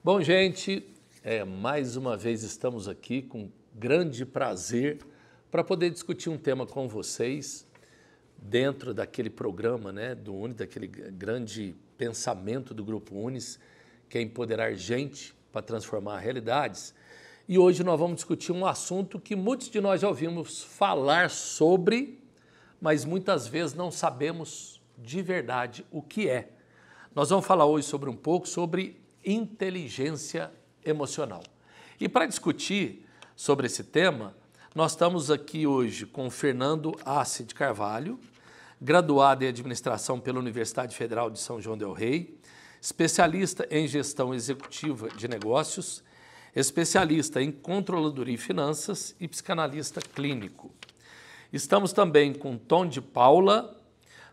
Bom, gente, mais uma vez estamos aqui com grande prazer para poder discutir um tema com vocês dentro daquele programa, né, do UNES, daquele grande pensamento do Grupo UNES, que é empoderar gente para transformar realidades. E hoje nós vamos discutir um assunto que muitos de nós já ouvimos falar sobre, mas muitas vezes não sabemos de verdade o que é. Nós vamos falar hoje sobre um pouco sobre inteligência emocional. E para discutir sobre esse tema, nós estamos aqui hoje com o Fernando Assi de Carvalho, graduado em administração pela Universidade Federal de São João del Rei, especialista em gestão executiva de negócios, especialista em controladoria e finanças e psicanalista clínico. Estamos também com Tom de Paula,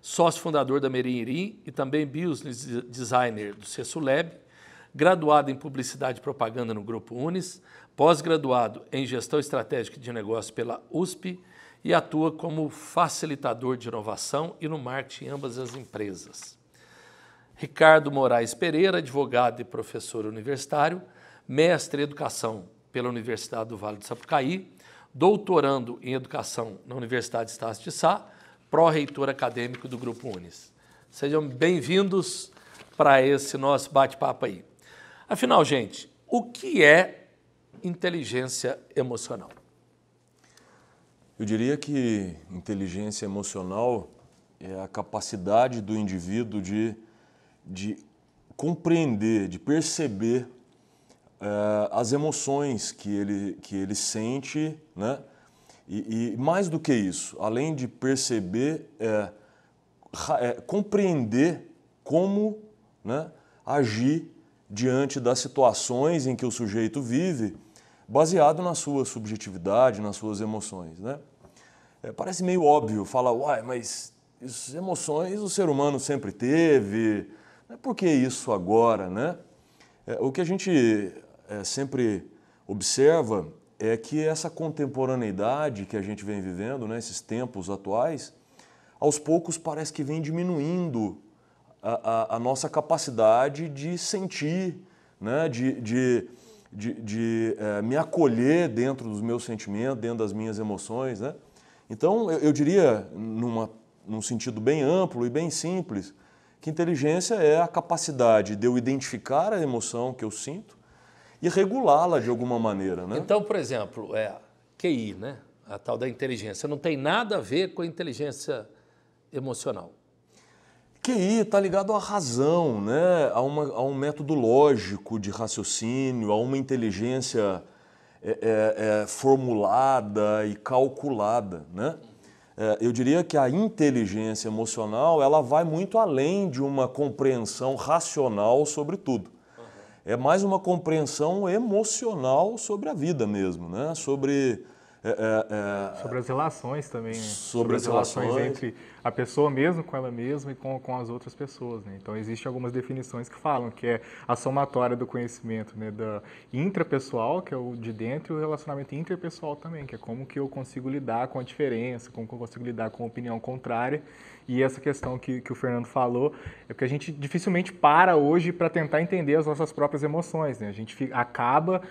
sócio fundador da Merinhiri e também business designer do CESULEB, graduado em Publicidade e Propaganda no Grupo UNES, pós-graduado em Gestão Estratégica de Negócios pela USP e atua como facilitador de inovação e no marketing em ambas as empresas. Ricardo Moraes Pereira, advogado e professor universitário, mestre em Educação pela Universidade do Vale do Sapucaí, doutorando em Educação na Universidade Estácio de Sá, pró-reitor acadêmico do Grupo UNES. Sejam bem-vindos para esse nosso bate-papo aí. Afinal, gente, o que é inteligência emocional? Eu diria que inteligência emocional é a capacidade do indivíduo de compreender, de perceber as emoções que ele sente, né? E mais do que isso, além de perceber, compreender como, né, agir diante das situações em que o sujeito vive, baseado na sua subjetividade, nas suas emoções, né? Parece meio óbvio, falar, uai, mas essas emoções o ser humano sempre teve, por que isso agora, né? O que a gente sempre observa é que essa contemporaneidade que a gente vem vivendo, né, esses tempos atuais, aos poucos parece que vem diminuindo a nossa capacidade de sentir, né, de me acolher dentro dos meus sentimentos, dentro das minhas emoções, né? Então, eu diria, num sentido bem amplo e bem simples, que inteligência é a capacidade de eu identificar a emoção que eu sinto e regulá-la de alguma maneira, né? Então, por exemplo, QI, né? A tal da inteligência, não tem nada a ver com a inteligência emocional. QI está ligado à razão, né? A um método lógico de raciocínio, a uma inteligência formulada e calculada, né? Eu diria que a inteligência emocional ela vai muito além de uma compreensão racional sobre tudo. É mais uma compreensão emocional sobre a vida mesmo, né? Sobre as relações também, né? Sobre as relações entre a pessoa mesmo com ela mesma e com as outras pessoas, né? Então, existem algumas definições que falam que é a somatória do conhecimento, né, da intrapessoal, que é o de dentro, e o relacionamento interpessoal também, que é como que eu consigo lidar com a diferença, como que eu consigo lidar com a opinião contrária. E essa questão que o Fernando falou é porque a gente dificilmente para hoje para tentar entender as nossas próprias emoções, né? A gente acaba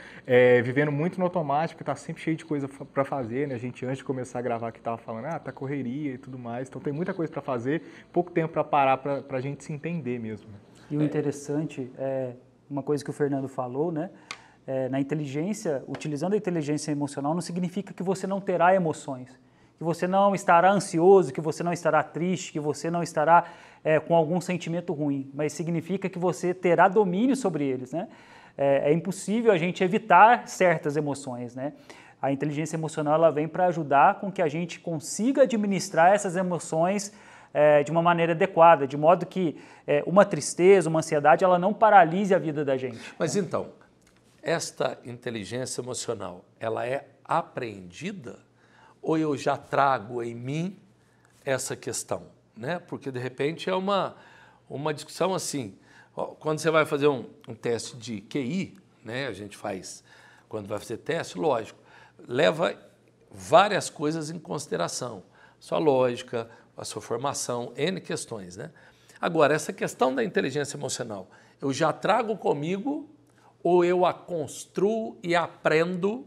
vivendo muito no automático, está sempre cheio de coisa para fazer, né? A gente, antes de começar a gravar aqui, estava falando, tá correria e tudo mais. Então, tem muita coisa para fazer, pouco tempo para parar para a gente se entender mesmo. E o interessante é uma coisa que o Fernando falou, né? Na inteligência, utilizando a inteligência emocional não significa que você não terá emoções, que você não estará ansioso, que você não estará triste, que você não estará com algum sentimento ruim, mas significa que você terá domínio sobre eles, né? É impossível a gente evitar certas emoções, né? A inteligência emocional ela vem para ajudar com que a gente consiga administrar essas emoções de uma maneira adequada, de modo que uma tristeza, uma ansiedade, ela não paralise a vida da gente. Mas então, esta inteligência emocional, ela é apreendida ou eu já trago em mim essa questão, né? Porque, de repente, é uma discussão assim, quando você vai fazer um teste de QI, né? A gente faz, quando vai fazer teste, lógico, leva várias coisas em consideração, sua lógica, a sua formação, N questões, né? Agora, essa questão da inteligência emocional, eu já trago comigo ou eu a construo e aprendo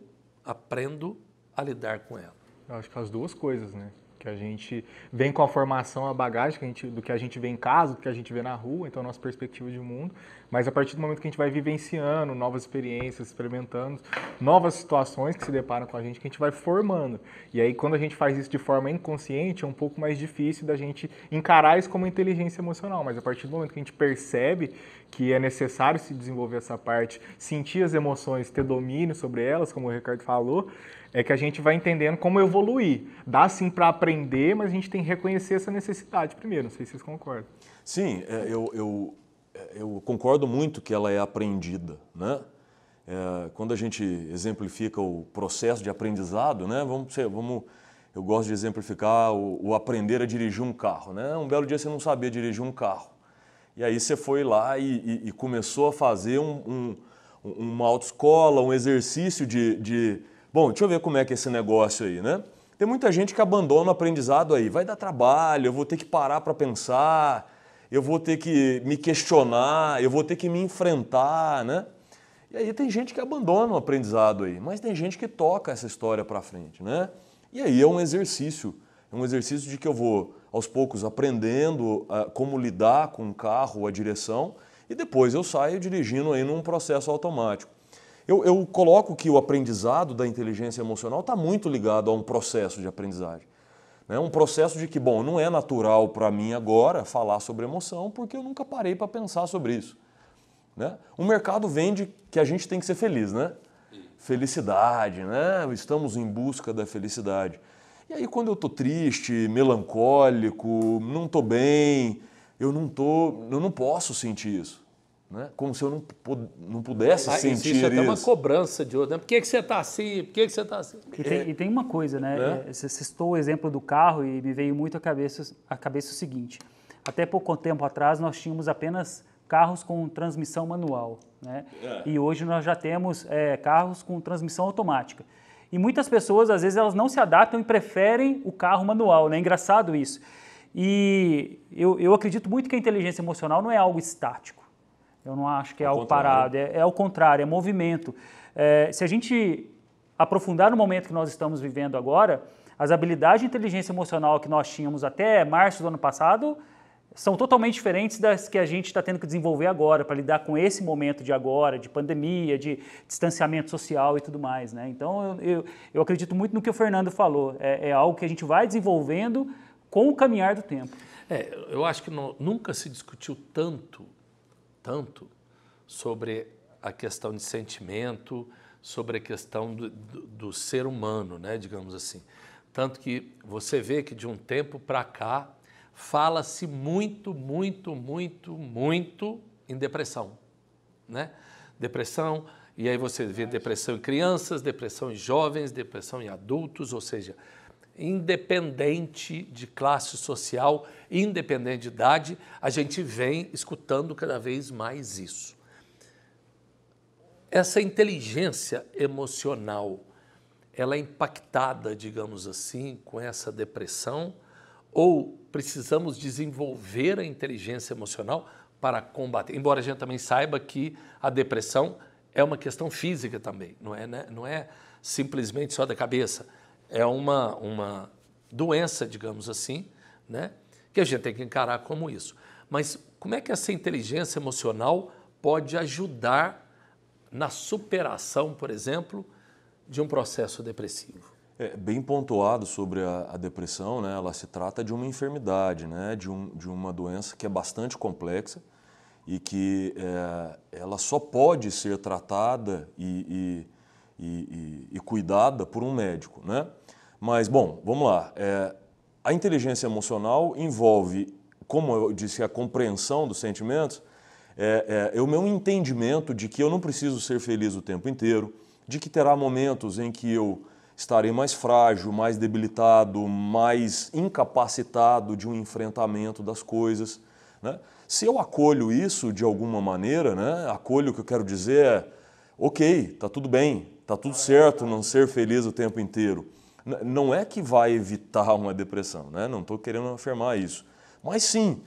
a lidar com ela? Eu acho que as duas coisas, né? Que a gente vem com a formação, a bagagem do que a gente vê em casa, do que a gente vê na rua, então a nossa perspectiva de mundo, mas a partir do momento que a gente vai vivenciando novas experiências, experimentando novas situações que se deparam com a gente vai formando. E aí quando a gente faz isso de forma inconsciente, é um pouco mais difícil da gente encarar isso como inteligência emocional, mas a partir do momento que a gente percebe que é necessário se desenvolver essa parte, sentir as emoções, ter domínio sobre elas, como o Ricardo falou, é que a gente vai entendendo como evoluir. Dá sim para aprender, mas a gente tem que reconhecer essa necessidade primeiro. Não sei se vocês concordam. Sim, eu concordo muito que ela é aprendida, né? Quando a gente exemplifica o processo de aprendizado, né? Eu gosto de exemplificar o aprender a dirigir um carro, né? Um belo dia você não sabia dirigir um carro. E aí você foi lá e começou a fazer uma autoescola, um exercício Bom, deixa eu ver como é que é esse negócio aí, né? Tem muita gente que abandona o aprendizado aí. Vai dar trabalho, eu vou ter que parar para pensar, eu vou ter que me questionar, eu vou ter que me enfrentar, né? E aí tem gente que abandona o aprendizado aí, mas tem gente que toca essa história para frente, né? E aí é um exercício de que eu vou, aos poucos, aprendendo como lidar com o carro, a direção, e depois eu saio dirigindo aí num processo automático. Eu coloco que o aprendizado da inteligência emocional está muito ligado a um processo de aprendizagem. Né? Um processo de que, bom, não é natural para mim agora falar sobre emoção, porque eu nunca parei para pensar sobre isso. Né? O mercado vende que a gente tem que ser feliz, né? Felicidade, né? Estamos em busca da felicidade. E aí quando eu estou triste, melancólico, não estou bem, eu não posso sentir isso. Né? Como se eu não pudesse sentir isso. Existe até uma cobrança de outro. Né? Por que você está assim? Por que você está assim? E tem uma coisa, né? Você citou o exemplo do carro e me veio muito à cabeça o seguinte. Até pouco tempo atrás nós tínhamos apenas carros com transmissão manual. Né? E hoje nós já temos carros com transmissão automática. E muitas pessoas, às vezes, elas não se adaptam e preferem o carro manual. Né? É engraçado isso. E eu acredito muito que a inteligência emocional não é algo estático. Eu não acho que é algo parado, é ao contrário, é movimento. Se a gente aprofundar no momento que nós estamos vivendo agora, as habilidades de inteligência emocional que nós tínhamos até março do ano passado são totalmente diferentes das que a gente está tendo que desenvolver agora, para lidar com esse momento de agora, de pandemia, de distanciamento social e tudo mais. Né? Então, eu acredito muito no que o Fernando falou. É algo que a gente vai desenvolvendo com o caminhar do tempo. Eu acho que nunca se discutiu tanto sobre a questão de sentimento, sobre a questão do ser humano, né, digamos assim. Tanto que você vê que de um tempo para cá fala-se muito em depressão, né? Depressão, e aí você vê depressão em crianças, depressão em jovens, depressão em adultos, ou seja, independente de classe social, independente de idade, a gente vem escutando cada vez mais isso. Essa inteligência emocional, ela é impactada, digamos assim, com essa depressão, ou precisamos desenvolver a inteligência emocional para combater? Embora a gente também saiba que a depressão é uma questão física também, não é simplesmente só da cabeça. É uma doença, digamos assim, né, que a gente tem que encarar como isso. Mas como é que essa inteligência emocional pode ajudar na superação, por exemplo, de um processo depressivo? Bem pontuado sobre a depressão, né? Ela se trata de uma enfermidade, né? de uma doença que é bastante complexa e que ela só pode ser tratada e cuidada por um médico, né? Mas, bom, vamos lá. A inteligência emocional envolve, como eu disse, a compreensão dos sentimentos, o meu entendimento de que eu não preciso ser feliz o tempo inteiro, de que terá momentos em que eu estarei mais frágil, mais debilitado, mais incapacitado de um enfrentamento das coisas, né? Se eu acolho isso de alguma maneira, né? Acolho, o que eu quero dizer ok, tá tudo bem, tá tudo certo não ser feliz o tempo inteiro. Não é que vai evitar uma depressão, né? Não estou querendo afirmar isso. Mas sim,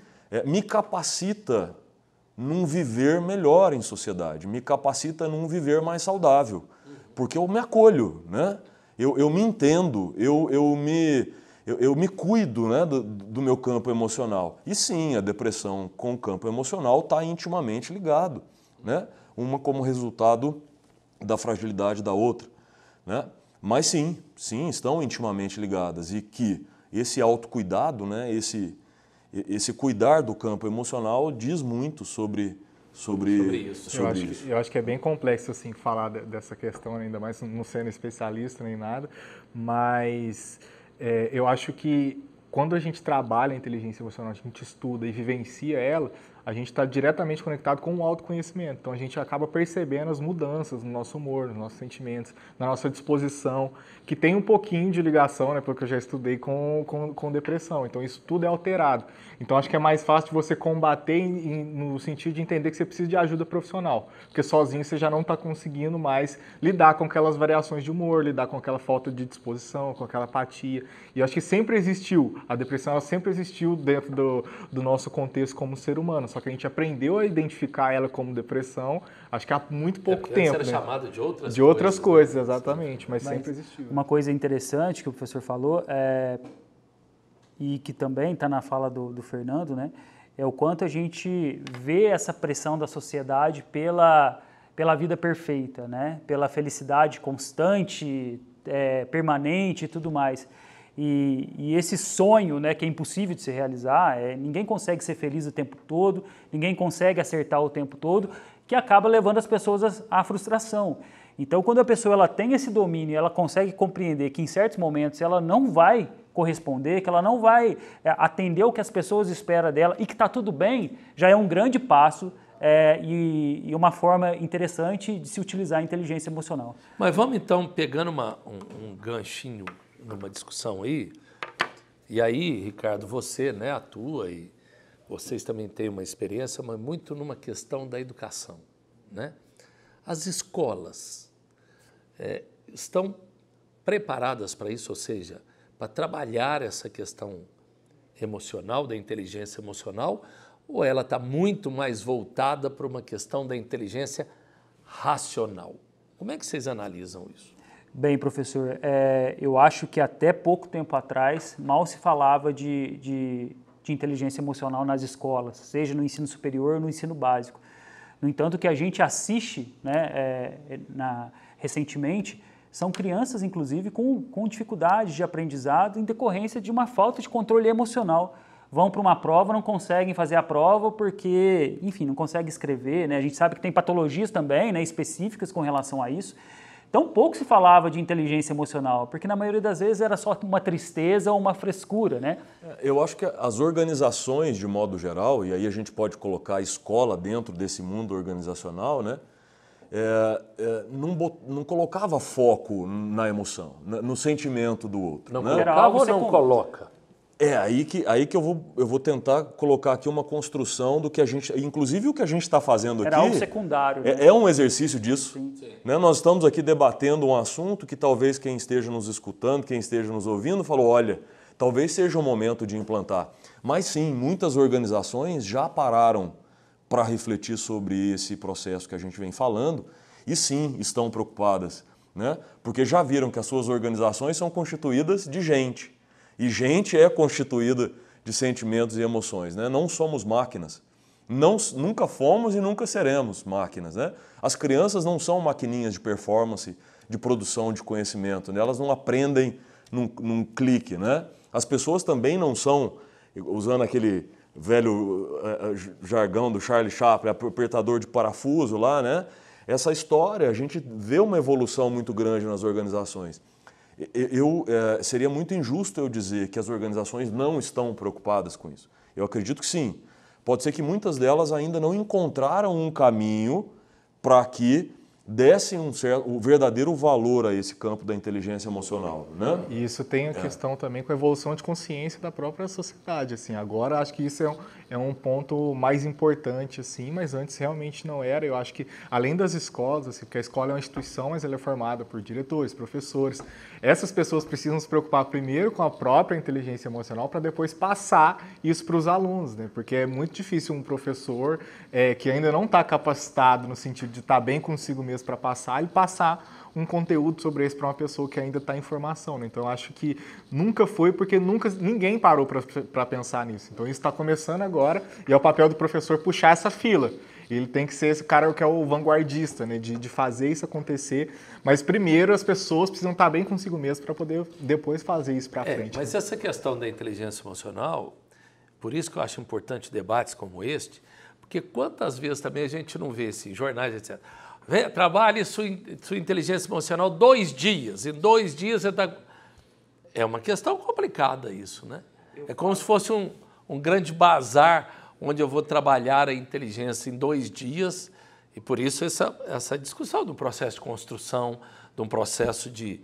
me capacita num viver melhor em sociedade, me capacita num viver mais saudável, porque eu me acolho, né? Eu me entendo, eu me cuido, né, do meu campo emocional. E sim, a depressão com o campo emocional está intimamente ligado, né? Uma como resultado da fragilidade da outra, né? Mas sim, estão intimamente ligadas e que esse autocuidado, né, esse cuidar do campo emocional diz muito sobre isso. Eu acho que é bem complexo assim, falar dessa questão, ainda mais não sendo especialista nem nada, mas eu acho que quando a gente trabalha a inteligência emocional, a gente estuda e vivencia ela, a gente está diretamente conectado com o autoconhecimento. Então a gente acaba percebendo as mudanças no nosso humor, nos nossos sentimentos, na nossa disposição, que tem um pouquinho de ligação, né, porque eu já estudei com depressão. Então isso tudo é alterado. Então acho que é mais fácil de você combater no sentido de entender que você precisa de ajuda profissional, porque sozinho você já não está conseguindo mais lidar com aquelas variações de humor, lidar com aquela falta de disposição, com aquela apatia. E eu acho que sempre existiu, a depressão ela sempre existiu dentro do nosso contexto como ser humano. Só que a gente aprendeu a identificar ela como depressão, acho que há muito pouco tempo. Era né? chamado de outras coisas. De outras coisas, exatamente, mas sempre existiu. Uma coisa interessante que o professor falou, e que também está na fala do Fernando, né, é o quanto a gente vê essa pressão da sociedade pela vida perfeita, né, pela felicidade constante, permanente e tudo mais. E esse sonho, né, que é impossível de se realizar, ninguém consegue ser feliz o tempo todo, ninguém consegue acertar o tempo todo, que acaba levando as pessoas à frustração. Então, quando a pessoa ela tem esse domínio, ela consegue compreender que em certos momentos ela não vai corresponder, que ela não vai atender o que as pessoas esperam dela e que está tudo bem, já é um grande passo e uma forma interessante de se utilizar a inteligência emocional. Mas vamos então, pegando um ganchinho numa discussão aí, e aí, Ricardo, você, né, atua e vocês também têm uma experiência, mas muito numa questão da educação, né? As escolas estão preparadas para isso, ou seja, para trabalhar essa questão emocional, da inteligência emocional, ou ela está muito mais voltada para uma questão da inteligência racional? Como é que vocês analisam isso? Bem, professor, eu acho que até pouco tempo atrás mal se falava de inteligência emocional nas escolas, seja no ensino superior ou no ensino básico. No entanto, o que a gente assiste, né, recentemente são crianças, inclusive, com dificuldades de aprendizado em decorrência de uma falta de controle emocional. Vão para uma prova, não conseguem fazer a prova porque, enfim, não conseguem escrever, né? A gente sabe que tem patologias também, né, específicas com relação a isso. Então, pouco se falava de inteligência emocional, porque na maioria das vezes era só uma tristeza ou uma frescura, né? Eu acho que as organizações, de modo geral, e aí a gente pode colocar a escola dentro desse mundo organizacional, né? Não colocava foco na emoção, no sentimento do outro. Não né? colocava ou não coloca? Aí que eu vou tentar colocar aqui uma construção do que a gente... Inclusive o que a gente está fazendo aqui... Era algo secundário. Né? É um exercício disso. Sim. Né? Nós estamos aqui debatendo um assunto que talvez quem esteja nos escutando, quem esteja nos ouvindo, falou, olha, talvez seja o momento de implantar. Mas sim, muitas organizações já pararam para refletir sobre esse processo que a gente vem falando e sim, estão preocupadas, né? Porque já viram que as suas organizações são constituídas de gente. E gente é constituída de sentimentos e emoções, né? Não somos máquinas. Nunca fomos e nunca seremos máquinas, né? As crianças não são maquininhas de performance, de produção de conhecimento, né? Elas não aprendem num clique, né? As pessoas também não são, usando aquele velho jargão do Charlie Chaplin, apertador de parafuso lá, né? Essa história, a gente vê uma evolução muito grande nas organizações. Seria muito injusto eu dizer que as organizações não estão preocupadas com isso. Eu acredito que sim. Pode ser que muitas delas ainda não encontraram um caminho para que dessem o verdadeiro valor a esse campo da inteligência emocional, né? E isso tem a questão também com a evolução de consciência da própria sociedade, assim. Agora acho que isso é um ponto mais importante, assim, mas antes realmente não era. Eu acho que além das escolas, assim, porque a escola é uma instituição, mas ela é formada por diretores, professores. Essas pessoas precisam se preocupar primeiro com a própria inteligência emocional para depois passar isso para os alunos, né? Porque é muito difícil um professor que ainda não está capacitado no sentido de estar bem consigo mesmo para passar, ele passar um conteúdo sobre isso para uma pessoa que ainda está em formação, né? Então, eu acho que nunca foi porque ninguém parou para pensar nisso. Então, isso está começando agora e é o papel do professor puxar essa fila. Ele tem que ser esse cara que é o vanguardista, né? De fazer isso acontecer. Mas, primeiro, as pessoas precisam estar bem consigo mesmo para poder depois fazer isso para frente. Mas essa questão da inteligência emocional, por isso que eu acho importante debates como este, porque quantas vezes também a gente não vê assim, jornais, etc., trabalhe sua inteligência emocional 2 dias. Em 2 dias você está... É uma questão complicada isso, né? É como se fosse um grande bazar onde eu vou trabalhar a inteligência em 2 dias e por isso essa discussão do processo de construção, de um processo de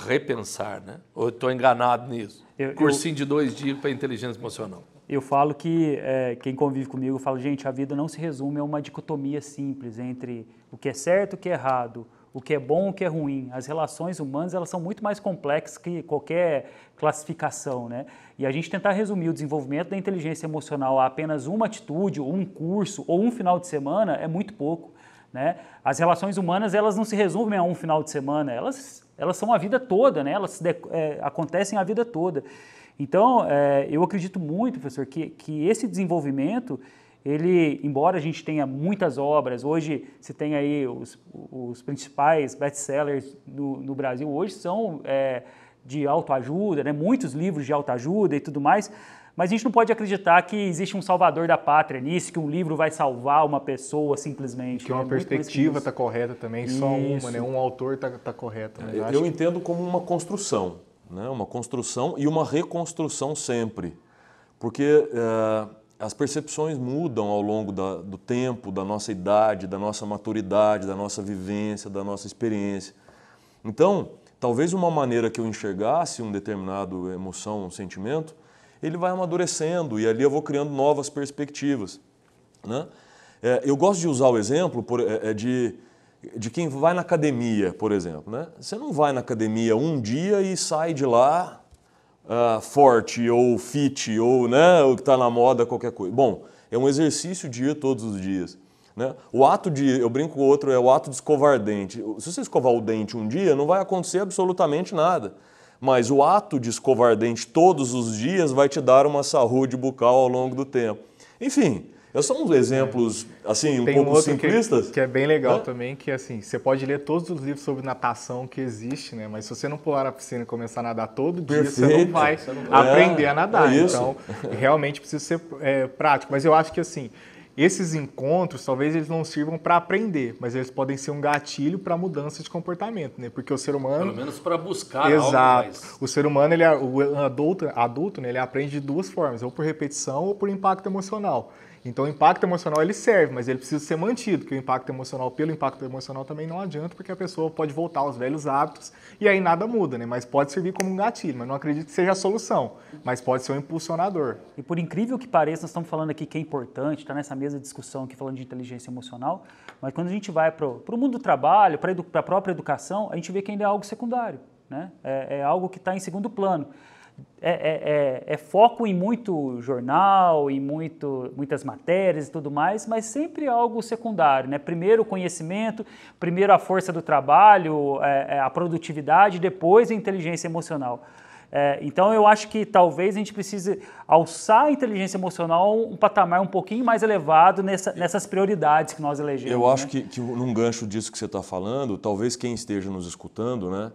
repensar, né? Ou eu estou enganado nisso? Cursinho de 2 dias para inteligência emocional. Eu falo que quem convive comigo fala, gente, a vida não se resume a uma dicotomia simples entre o que é certo e o que é errado, o que é bom e o que é ruim. As relações humanas elas são muito mais complexas que qualquer classificação, né? E a gente tentar resumir o desenvolvimento da inteligência emocional a apenas uma atitude, ou um curso, ou um final de semana é muito pouco, né? As relações humanas elas não se resumem a um final de semana, elas são a vida toda, né? Elas acontecem a vida toda. Então, eu acredito muito, professor, que esse desenvolvimento, ele, embora a gente tenha muitas obras, hoje se tem aí os principais best-sellers no Brasil, hoje são de autoajuda, né? Muitos livros de autoajuda e tudo mais, mas a gente não pode acreditar que existe um salvador da pátria nisso, que um livro vai salvar uma pessoa simplesmente. Que uma perspectiva está correta também, só uma, né? Um autor está correto. Né? Eu entendo como uma construção. Né? Uma construção e uma reconstrução sempre, porque as percepções mudam ao longo do tempo, da nossa idade, da nossa maturidade, da nossa vivência, da nossa experiência. Então, talvez uma maneira que eu enxergasse um determinado emoção, um sentimento, ele vai amadurecendo e ali eu vou criando novas perspectivas. Né? Eu gosto de usar o exemplo de quem vai na academia, por exemplo. Né? Você não vai na academia um dia e sai de lá forte ou fit ou né, o que está na moda, qualquer coisa. Bom, é um exercício de ir todos os dias. Né? O ato eu brinco com o outro, é o ato de escovar dente. Se você escovar o dente um dia, não vai acontecer absolutamente nada. Mas o ato de escovar dente todos os dias vai te dar uma saúde bucal ao longo do tempo. Enfim... São uns exemplos, assim, um pouco simplistas. Que é bem legal também, que assim, você pode ler todos os livros sobre natação que existe, né? Mas se você não pular na piscina e começar a nadar todo dia, você não vai aprender a nadar. Então, realmente precisa ser prático. Mas eu acho que, assim, esses encontros, talvez eles não sirvam para aprender, mas eles podem ser um gatilho para mudança de comportamento, né? Porque o ser humano... Pelo menos para buscar algo mais. O ser humano, o adulto, né, ele aprende de 2 formas, ou por repetição ou por impacto emocional. Então, o impacto emocional ele serve, mas ele precisa ser mantido, porque o impacto emocional, pelo impacto emocional também não adianta, porque a pessoa pode voltar aos velhos hábitos e aí nada muda, né? Mas pode servir como um gatilho, mas não acredito que seja a solução, mas pode ser um impulsionador. E por incrível que pareça, nós estamos falando aqui que é importante, está nessa mesa de discussão aqui falando de inteligência emocional, mas quando a gente vai para o mundo do trabalho, para a própria educação, a gente vê que ainda é algo secundário, né? É algo que está em segundo plano. É foco em muito jornal, em muitas matérias e tudo mais, mas sempre algo secundário, né? Primeiro o conhecimento, primeiro a força do trabalho, a produtividade, depois a inteligência emocional. Então eu acho que talvez a gente precise alçar a inteligência emocional um patamar um pouquinho mais elevado nessas prioridades que nós elegemos. Eu acho que num gancho disso que você está falando, talvez quem esteja nos escutando, né?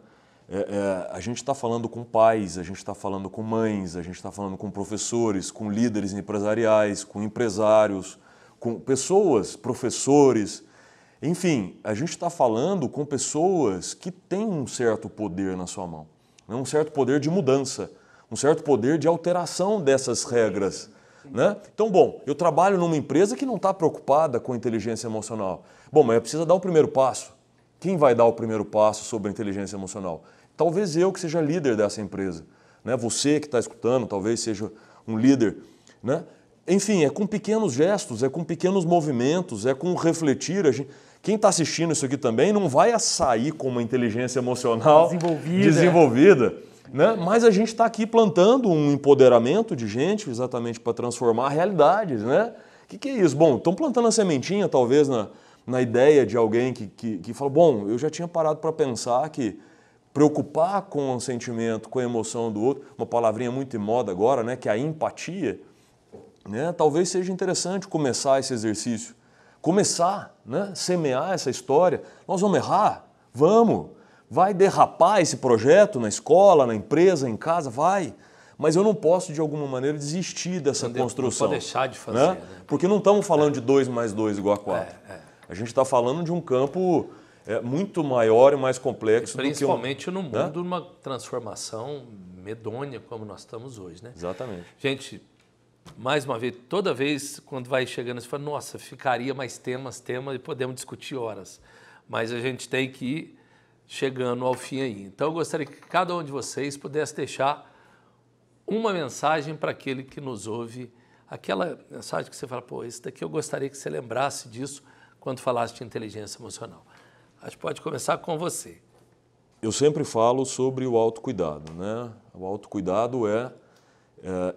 A gente está falando com pais, a gente está falando com mães, a gente está falando com professores, com líderes empresariais, com empresários, com pessoas, professores. Enfim, a gente está falando com pessoas que têm um certo poder na sua mão, né? Um certo poder de mudança, um certo poder de alteração dessas regras. Né? Então, bom, eu trabalho numa empresa que não está preocupada com inteligência emocional. Bom, mas precisa dar o primeiro passo. Quem vai dar o primeiro passo sobre a inteligência emocional? Talvez eu que seja líder dessa empresa, né? Você que está escutando, talvez seja um líder, né? Enfim, é com pequenos gestos, é com pequenos movimentos, é com refletir. Quem está assistindo isso aqui também não vai sair com uma inteligência emocional desenvolvida, né? Mas a gente está aqui plantando um empoderamento de gente exatamente para transformar realidades, né? O que é isso? Bom, estão plantando a sementinha talvez na ideia de alguém que fala, bom, eu já tinha parado para pensar que preocupar com o sentimento, com a emoção do outro, uma palavrinha muito em moda agora, né, que é a empatia, né, talvez seja interessante começar esse exercício. Começar, né, semear essa história. Nós vamos errar? Vamos. Vai derrapar esse projeto na escola, na empresa, em casa? Vai. Mas eu não posso, de alguma maneira, desistir dessa construção. Não pode deixar de fazer. Né? Porque não estamos falando de 2 mais 2 igual a 4. A gente está falando de um campo muito maior e mais complexo. Principalmente no mundo de uma transformação medonha como nós estamos hoje. Né? Exatamente. Gente, mais uma vez, toda vez quando vai chegando, você fala, nossa, ficaria mais temas e podemos discutir horas. Mas a gente tem que ir chegando ao fim aí. Então eu gostaria que cada um de vocês pudesse deixar uma mensagem para aquele que nos ouve, aquela mensagem que você fala, pô, esse daqui eu gostaria que você lembrasse disso quando falasse de inteligência emocional. Acho que pode começar com você. Eu sempre falo sobre o autocuidado, né? O autocuidado é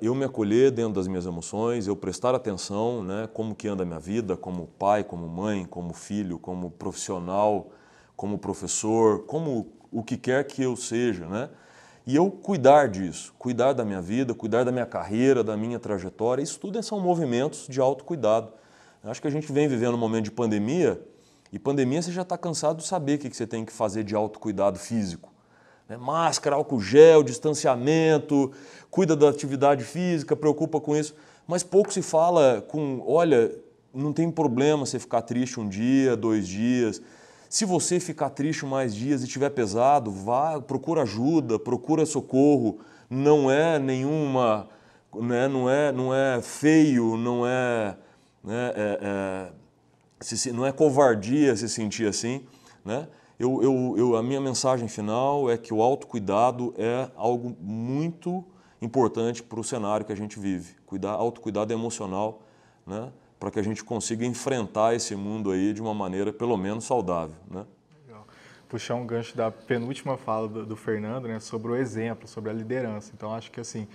eu me acolher dentro das minhas emoções, eu prestar atenção, né, como que anda a minha vida, como pai, como mãe, como filho, como profissional, como professor, como o que quer que eu seja, né? E eu cuidar disso, cuidar da minha vida, cuidar da minha carreira, da minha trajetória, isso tudo são movimentos de autocuidado. Acho que a gente vem vivendo um momento de pandemia, e pandemia você já está cansado de saber o que você tem que fazer de autocuidado físico. Máscara, álcool gel, distanciamento, cuida da atividade física, preocupa com isso, mas pouco se fala olha, não tem problema você ficar triste um dia, 2 dias. Se você ficar triste mais dias e estiver pesado, vá, procura ajuda, procura socorro. Não é nenhuma, né, não é feio, não é covardia se sentir assim, né? A minha mensagem final é que o autocuidado é algo muito importante para o cenário que a gente vive. Autocuidado emocional, né? Para que a gente consiga enfrentar esse mundo aí de uma maneira pelo menos saudável, né? Legal. Puxar um gancho da penúltima fala do Fernando, né, sobre o exemplo, sobre a liderança. Então acho que assim,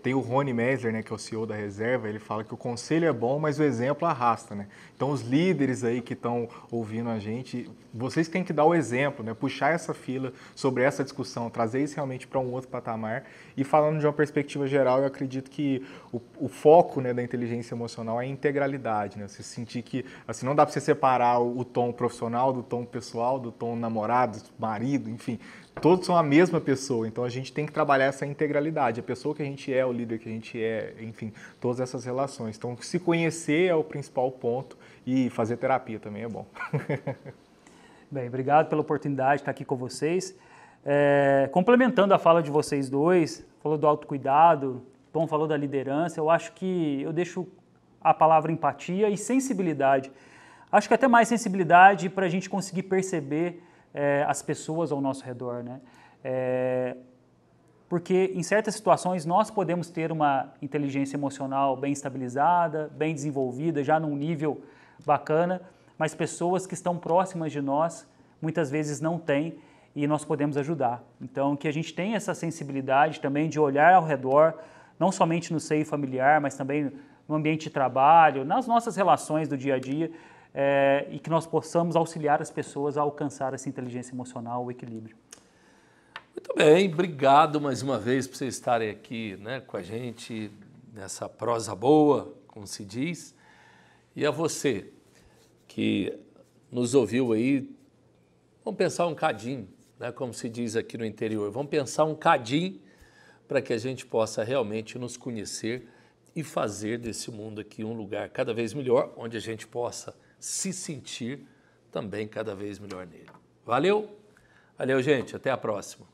tem o Rony Meisler, né, que é o CEO da Reserva, ele fala que o conselho é bom, mas o exemplo arrasta, né? Então os líderes aí que estão ouvindo a gente, vocês têm que dar o exemplo, né? Puxar essa fila sobre essa discussão, trazer isso realmente para um outro patamar. E falando de uma perspectiva geral, eu acredito que o foco, né, da inteligência emocional é a integralidade, né? Você sentir que assim, não dá para você separar o tom profissional do tom pessoal, do tom namorado, marido, enfim. Todos são a mesma pessoa, então a gente tem que trabalhar essa integralidade, a pessoa que a gente é, o líder que a gente é, enfim, todas essas relações. Então, se conhecer é o principal ponto e fazer terapia também é bom. Bem, obrigado pela oportunidade de estar aqui com vocês. Complementando a fala de vocês dois, falou do autocuidado, Tom falou da liderança, eu acho que eu deixo a palavra empatia e sensibilidade. Acho que até mais sensibilidade para a gente conseguir perceber as pessoas ao nosso redor, né? Porque em certas situações nós podemos ter uma inteligência emocional bem estabilizada, bem desenvolvida, já num nível bacana, mas pessoas que estão próximas de nós muitas vezes não têm e nós podemos ajudar. Então, que a gente tenha essa sensibilidade também de olhar ao redor, não somente no seio familiar, mas também no ambiente de trabalho, nas nossas relações do dia a dia, e que nós possamos auxiliar as pessoas a alcançar essa inteligência emocional, o equilíbrio. Muito bem, obrigado mais uma vez por vocês estarem aqui, né, com a gente nessa prosa boa, como se diz. E a você que nos ouviu aí, vamos pensar um cadinho, né, como se diz aqui no interior, vamos pensar um cadinho para que a gente possa realmente nos conhecer e fazer desse mundo aqui um lugar cada vez melhor, onde a gente possa se sentir também cada vez melhor nele. Valeu? Valeu, gente. Até a próxima.